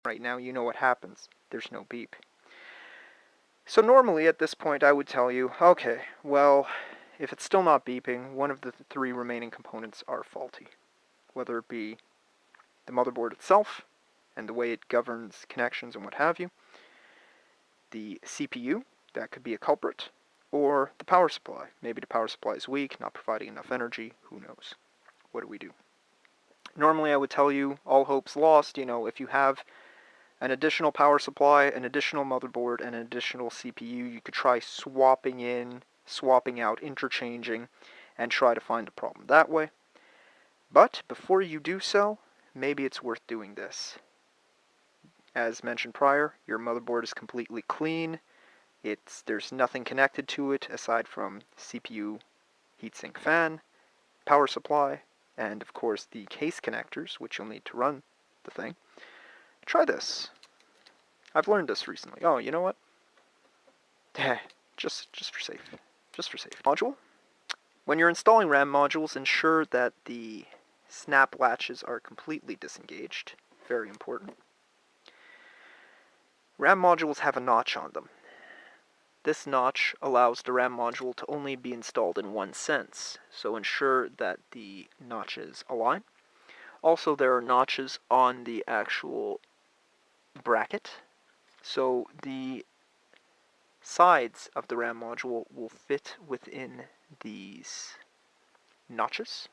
Right now, you know what happens. There's no beep. So normally at this point I would tell you, okay, well, if it's still not beeping, one of the three remaining components are faulty. Whether it be the motherboard itself and the way it governs connections and what have you, the CPU, that could be a culprit, or the power supply. Maybe the power supply is weak, not providing enough energy, who knows. What do we do? Normally I would tell you, all hope's lost, if you have an additional power supply, an additional motherboard, and an additional CPU, you could try swapping in, swapping out, interchanging, and try to find a problem that way. But before you do so, maybe it's worth doing this. As mentioned prior, your motherboard is completely clean. There's nothing connected to it aside from CPU, heatsink fan, power supply, and of course the case connectors, which you'll need to run the thing. Try this. I've learned this recently. Oh, you know what? just for safe. Just for safe. Module. When you're installing RAM modules, ensure that the snap latches are completely disengaged. Very important. RAM modules have a notch on them. This notch allows the RAM module to only be installed in one sense, so ensure that the notches align. Also, there are notches on the actual bracket, so the sides of the RAM module will fit within these notches.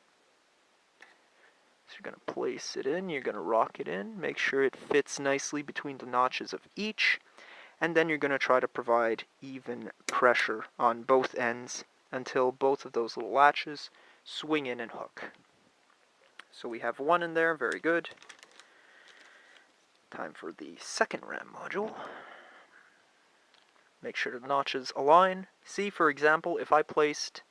So you're going to place it in, you're going to rock it in, make sure it fits nicely between the notches of each, and then you're going to try to provide even pressure on both ends until both of those little latches swing in and hook. So we have one in there, very good. Time for the second RAM module. Make sure the notches align. See, for example, if I placed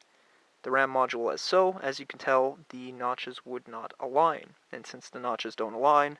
the RAM module as so, as you can tell, the notches would not align. And since the notches don't align,